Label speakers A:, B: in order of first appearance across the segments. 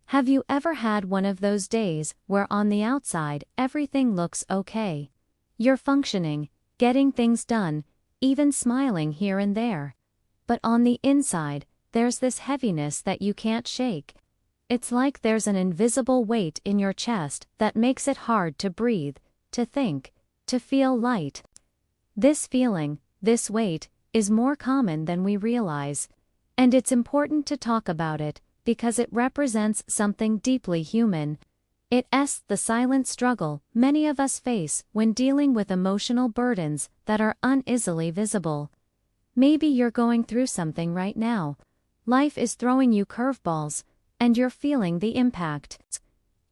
A: Have you ever had one of those days where on the outside everything looks okay? You're functioning, getting things done, even smiling here and there. But on the inside, there's this heaviness that you can't shake. It's like there's an invisible weight in your chest that makes it hard to breathe, to think, to feel light. This feeling, this weight, is more common than we realize. And it's important to talk about it, because it represents something deeply human. It's the silent struggle many of us face when dealing with emotional burdens that are uneasily visible. Maybe you're going through something right now. Life is throwing you curveballs, and you're feeling the impact.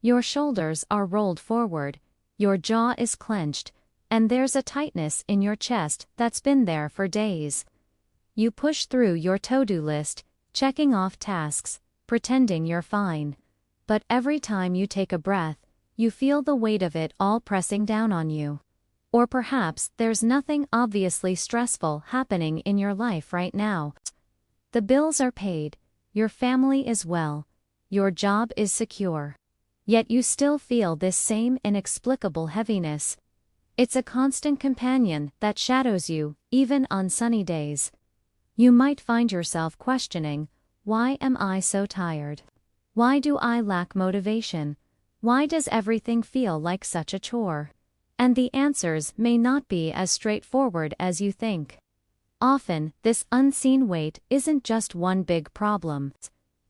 A: Your shoulders are rolled forward, your jaw is clenched, and there's a tightness in your chest that's been there for days. You push through your to-do list, checking off tasks, pretending you're fine. But every time you take a breath, you feel the weight of it all pressing down on you. Or perhaps there's nothing obviously stressful happening in your life right now. The bills are paid, your family is well, your job is secure. Yet you still feel this same inexplicable heaviness. It's a constant companion that shadows you, even on sunny days. You might find yourself questioning, why am I so tired? Why do I lack motivation? Why does everything feel like such a chore? And the answers may not be as straightforward as you think. Often, this unseen weight isn't just one big problem.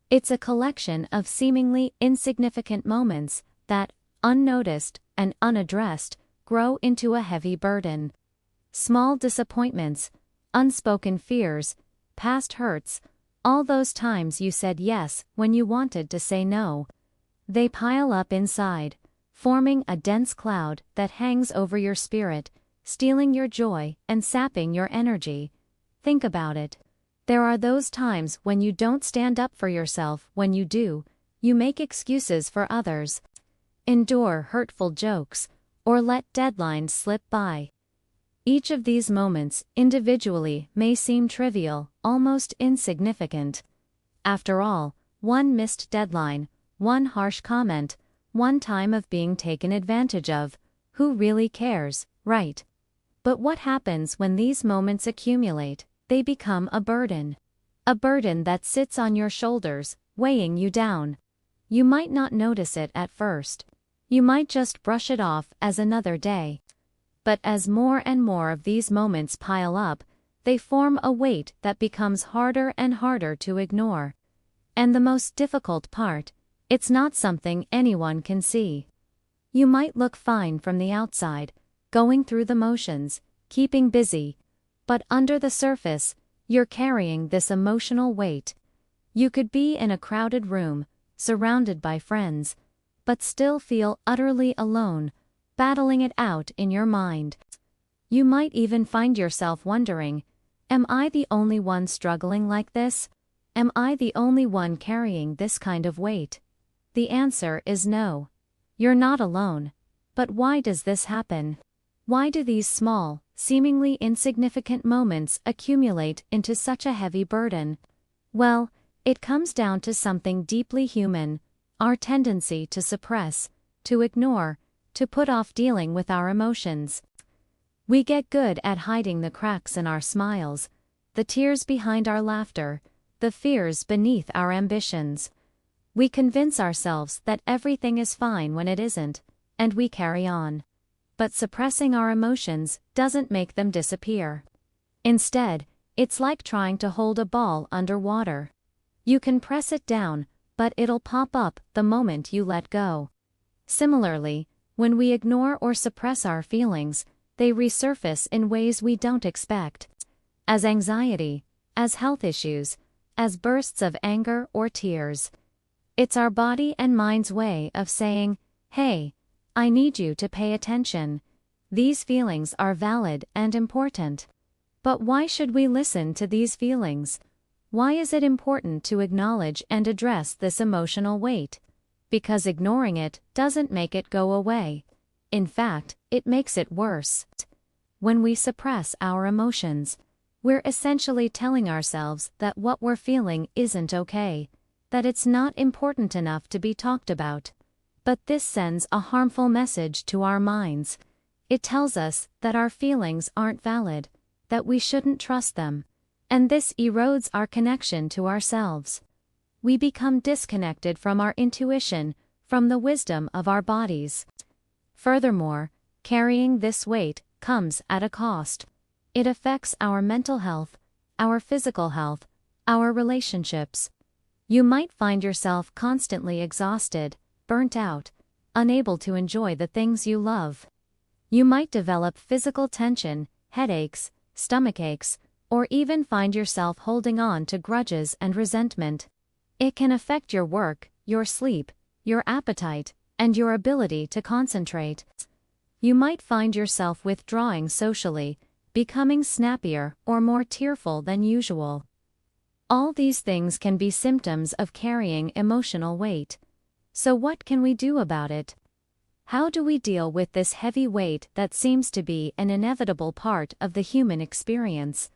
A: It's a collection of seemingly insignificant moments that, unnoticed and unaddressed, grow into a heavy burden. Small disappointments, unspoken fears, past hurts, all those times you said yes when you wanted to say no. They pile up inside, forming a dense cloud that hangs over your spirit, stealing your joy and sapping your energy. Think about it. There are those times when you don't stand up for yourself. When you do, you make excuses for others, endure hurtful jokes, or let deadlines slip by. Each of these moments, individually, may seem trivial, almost insignificant. After all, one missed deadline, one harsh comment, one time of being taken advantage of, who really cares, right? But what happens when these moments accumulate? They become a burden. A burden that sits on your shoulders, weighing you down. You might not notice it at first. You might just brush it off as another day. But as more and more of these moments pile up, they form a weight that becomes harder and harder to ignore. And the most difficult part, it's not something anyone can see. You might look fine from the outside, going through the motions, keeping busy, but under the surface, you're carrying this emotional weight. You could be in a crowded room, surrounded by friends, but still feel utterly alone, battling it out in your mind. You might even find yourself wondering, am I the only one struggling like this? Am I the only one carrying this kind of weight? The answer is no. You're not alone. But why does this happen? Why do these small, seemingly insignificant moments accumulate into such a heavy burden? Well, it comes down to something deeply human, our tendency to suppress, to ignore, to put off dealing with our emotions. We get good at hiding the cracks in our smiles, the tears behind our laughter, the fears beneath our ambitions. We convince ourselves that everything is fine when it isn't, and we carry on. But suppressing our emotions doesn't make them disappear. Instead, it's like trying to hold a ball underwater. You can press it down, but it'll pop up the moment you let go. Similarly, when we ignore or suppress our feelings, they resurface in ways we don't expect. As anxiety, as health issues, as bursts of anger or tears. It's our body and mind's way of saying, hey, I need you to pay attention. These feelings are valid and important. But why should we listen to these feelings? Why is it important to acknowledge and address this emotional weight? Because ignoring it doesn't make it go away. In fact, it makes it worse. When we suppress our emotions, we're essentially telling ourselves that what we're feeling isn't okay. that it's not important enough to be talked about. But this sends a harmful message to our minds. It tells us that our feelings aren't valid, that we shouldn't trust them, and this erodes our connection to ourselves. We become disconnected from our intuition, from the wisdom of our bodies. Furthermore, carrying this weight comes at a cost. It affects our mental health, our physical health, our relationships. You might find yourself constantly exhausted, burnt out, unable to enjoy the things you love. You might develop physical tension, headaches, stomachaches, or even find yourself holding on to grudges and resentment. It can affect your work, your sleep, your appetite, and your ability to concentrate. You might find yourself withdrawing socially, becoming snappier or more tearful than usual. All these things can be symptoms of carrying emotional weight. So what can we do about it? How do we deal with this heavy weight that seems to be an inevitable part of the human experience?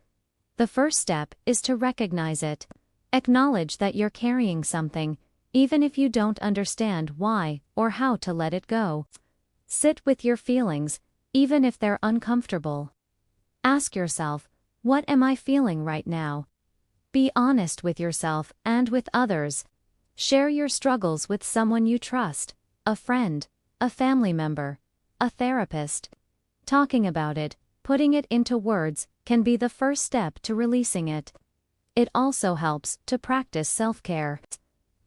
A: The first step is to recognize it. Acknowledge that you're carrying something, even if you don't understand why or how to let it go. Sit with your feelings, even if they're uncomfortable. Ask yourself, what am I feeling right now? Be honest with yourself and with others. Share your struggles with someone you trust, a friend, a family member, a therapist. Talking about it, putting it into words, can be the first step to releasing it. It also helps to practice self-care.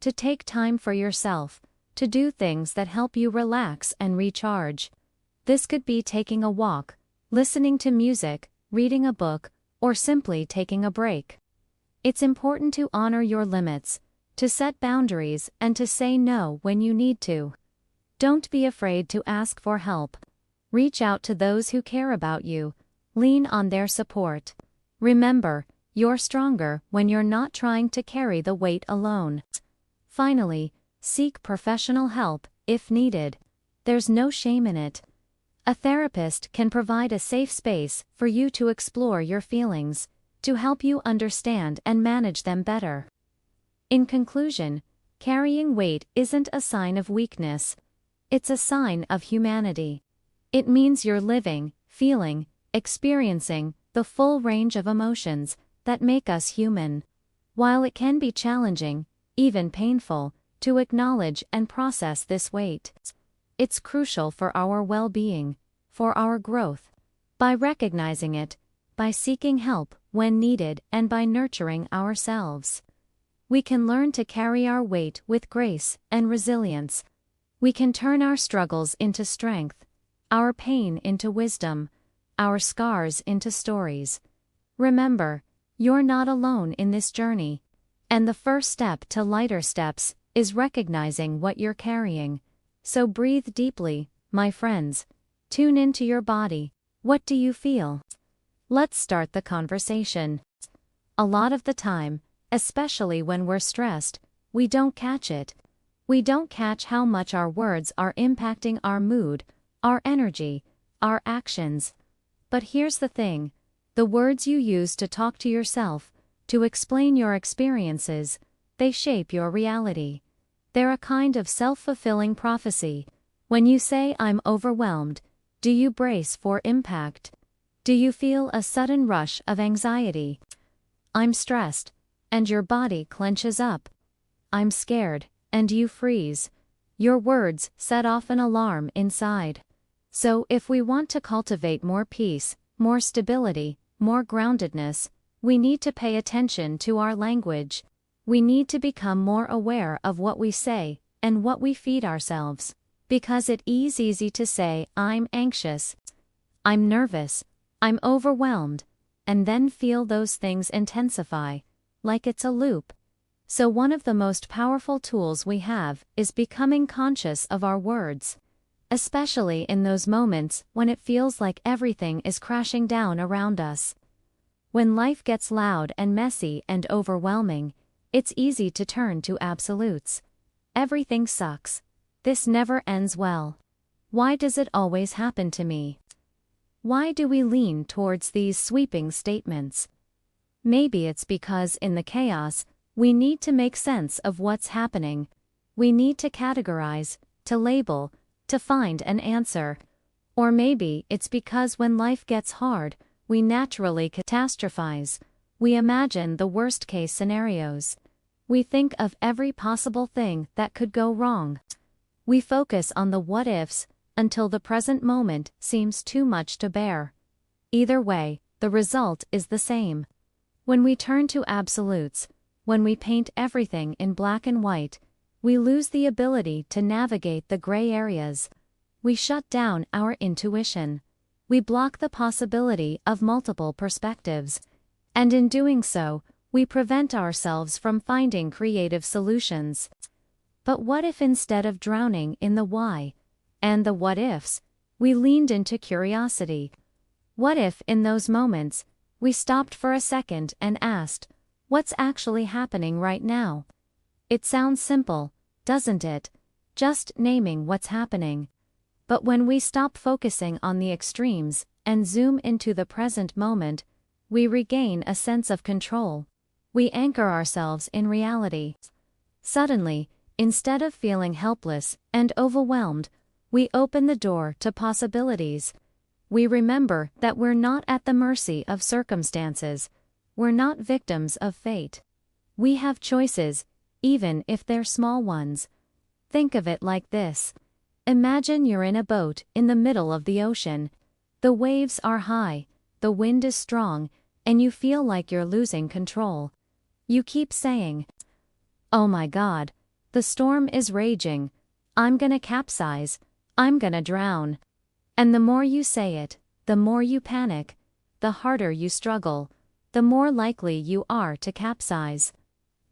A: To take time for yourself, to do things that help you relax and recharge. This could be taking a walk, listening to music, reading a book, or simply taking a break. It's important to honor your limits, to set boundaries, and to say no when you need to. Don't be afraid to ask for help. Reach out to those who care about you. Lean on their support. Remember, you're stronger when you're not trying to carry the weight alone. Finally, seek professional help if needed. There's no shame in it. A therapist can provide a safe space for you to explore your feelings, to help you understand and manage them better. In conclusion, carrying weight isn't a sign of weakness. It's a sign of humanity. It means you're living, feeling, experiencing the full range of emotions that make us human. While it can be challenging, even painful, to acknowledge and process this weight, it's crucial for our well-being, for our growth. By recognizing it, by seeking help when needed, and by nurturing ourselves, we can learn to carry our weight with grace and resilience. We can turn our struggles into strength, our pain into wisdom, our scars into stories. Remember, you're not alone in this journey. And the first step to lighter steps is recognizing what you're carrying. So breathe deeply, my friends. Tune into your body. What do you feel? Let's start the conversation. A lot of the time, especially when we're stressed, we don't catch it. We don't catch how much our words are impacting our mood, our energy, our actions. But here's the thing. The words you use to talk to yourself, to explain your experiences, they shape your reality. They're a kind of self-fulfilling prophecy. When you say, "I'm overwhelmed," do you brace for impact? Do you feel a sudden rush of anxiety? "I'm stressed," and your body clenches up. "I'm scared," and you freeze. Your words set off an alarm inside. So if we want to cultivate more peace, more stability, more groundedness, we need to pay attention to our language. We need to become more aware of what we say and what we feed ourselves. Because it is easy to say, "I'm anxious," "I'm nervous," "I'm overwhelmed," and then feel those things intensify, like it's a loop. So one of the most powerful tools we have is becoming conscious of our words, especially in those moments when it feels like everything is crashing down around us. When life gets loud and messy and overwhelming, it's easy to turn to absolutes. Everything sucks. This never ends well. Why does it always happen to me? Why do we lean towards these sweeping statements? Maybe it's because in the chaos, We need to make sense of what's happening. We need to categorize, to label, to find an answer. Or maybe it's because when life gets hard, we naturally catastrophize. We imagine the worst-case scenarios. We think of every possible thing that could go wrong. We focus on the what-ifs until the present moment seems too much to bear. Either way, the result is the same. When we turn to absolutes, when we paint everything in black and white, we lose the ability to navigate the gray areas. We shut down our intuition. We block the possibility of multiple perspectives. And in doing so, we prevent ourselves from finding creative solutions. But what if instead of drowning in the why and the what-ifs, we leaned into curiosity? What if in those moments, we stopped for a second and asked, what's actually happening right now? It sounds simple, doesn't it? Just naming what's happening. But when we stop focusing on the extremes and zoom into the present moment, we regain a sense of control. We anchor ourselves in reality. Suddenly, instead of feeling helpless and overwhelmed, we open the door to possibilities. We remember that we're not at the mercy of circumstances. We're not victims of fate. We have choices, even if they're small ones. Think of it like this. Imagine you're in a boat in the middle of the ocean. The waves are high, the wind is strong, and you feel like you're losing control. You keep saying, "Oh my God, the storm is raging. I'm gonna capsize. I'm gonna drown." And the more you say it, the more you panic, the harder you struggle, the more likely you are to capsize.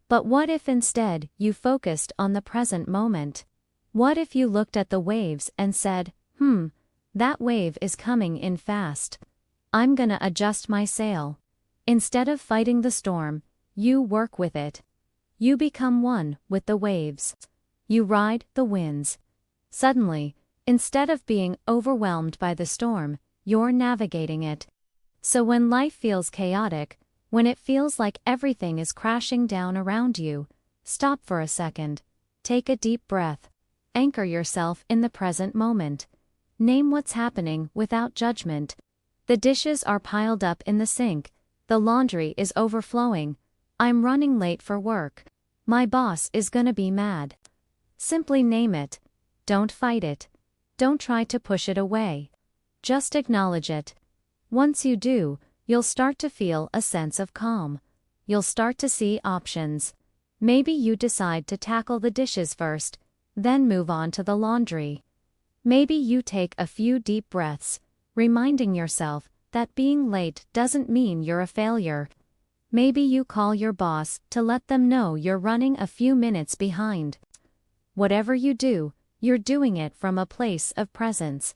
A: But what if instead you focused on the present moment? What if you looked at the waves and said, that wave is coming in fast. I'm gonna adjust my sail. Instead of fighting the storm, you work with it. You become one with the waves. You ride the winds. Suddenly, instead of being overwhelmed by the storm, you're navigating it. So when life feels chaotic, when it feels like everything is crashing down around you, stop for a second. Take a deep breath. Anchor yourself in the present moment. Name what's happening without judgment. The dishes are piled up in the sink. The laundry is overflowing. I'm running late for work. My boss is gonna be mad. Simply name it. Don't fight it. Don't try to push it away. Just acknowledge it. Once you do, you'll start to feel a sense of calm. You'll start to see options. Maybe you decide to tackle the dishes first, then move on to the laundry. Maybe you take a few deep breaths, reminding yourself that being late doesn't mean you're a failure. Maybe you call your boss to let them know you're running a few minutes behind. Whatever you do, you're doing it from a place of presence.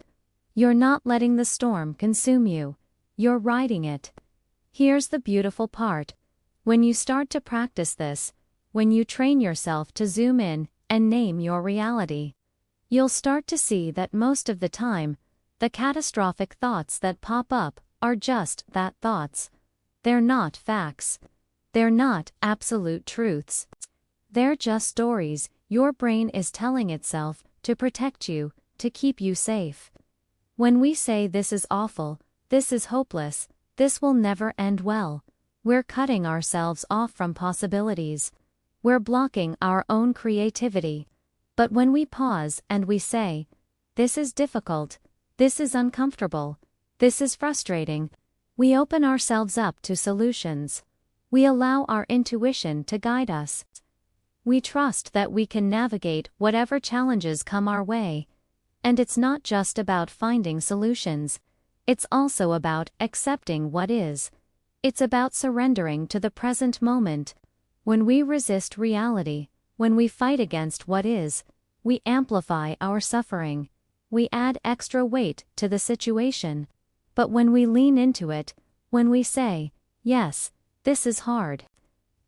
A: You're not letting the storm consume you. You're riding it. Here's the beautiful part. When you start to practice this, when you train yourself to zoom in and name your reality, you'll start to see that most of the time, the catastrophic thoughts that pop up are just that, thoughts. They're not facts. They're not absolute truths. They're just stories your brain is telling itself to protect you, to keep you safe. When we say this is awful, this is hopeless, this will never end well, we're cutting ourselves off from possibilities. We're blocking our own creativity. But when we pause and we say, this is difficult, this is uncomfortable, this is frustrating, we open ourselves up to solutions. We allow our intuition to guide us. We trust that we can navigate whatever challenges come our way. And it's not just about finding solutions. It's also about accepting what is. It's about surrendering to the present moment. When we resist reality, when we fight against what is, we amplify our suffering. We add extra weight to the situation. But when we lean into it, when we say, yes, this is hard,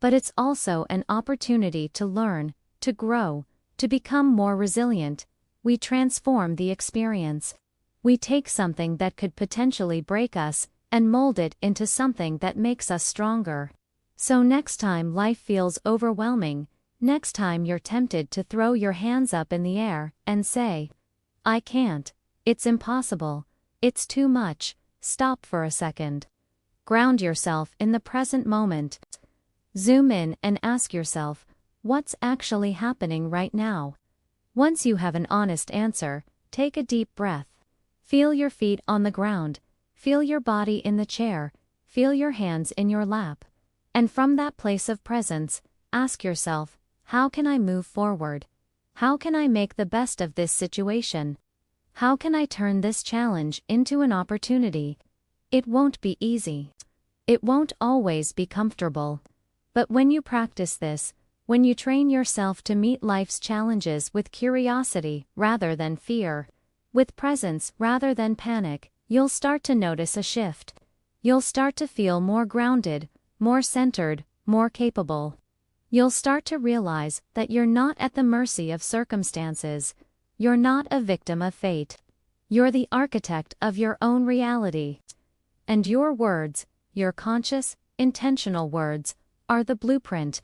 A: but it's also an opportunity to learn, to grow, to become more resilient, we transform the experience. We take something that could potentially break us and mold it into something that makes us stronger. So next time life feels overwhelming, next time you're tempted to throw your hands up in the air and say, "I can't, it's impossible, it's too much," stop for a second. Ground yourself in the present moment. Zoom in and ask yourself, what's actually happening right now? Once you have an honest answer, take a deep breath. Feel your feet on the ground, feel your body in the chair, feel your hands in your lap. And from that place of presence, ask yourself, how can I move forward? How can I make the best of this situation? How can I turn this challenge into an opportunity? It won't be easy. It won't always be comfortable. But when you practice this, when you train yourself to meet life's challenges with curiosity rather than fear, with presence rather than panic, you'll start to notice a shift. You'll start to feel more grounded, more centered, more capable. You'll start to realize that you're not at the mercy of circumstances. You're not a victim of fate. You're the architect of your own reality. And your words, your conscious, intentional words, are the blueprint.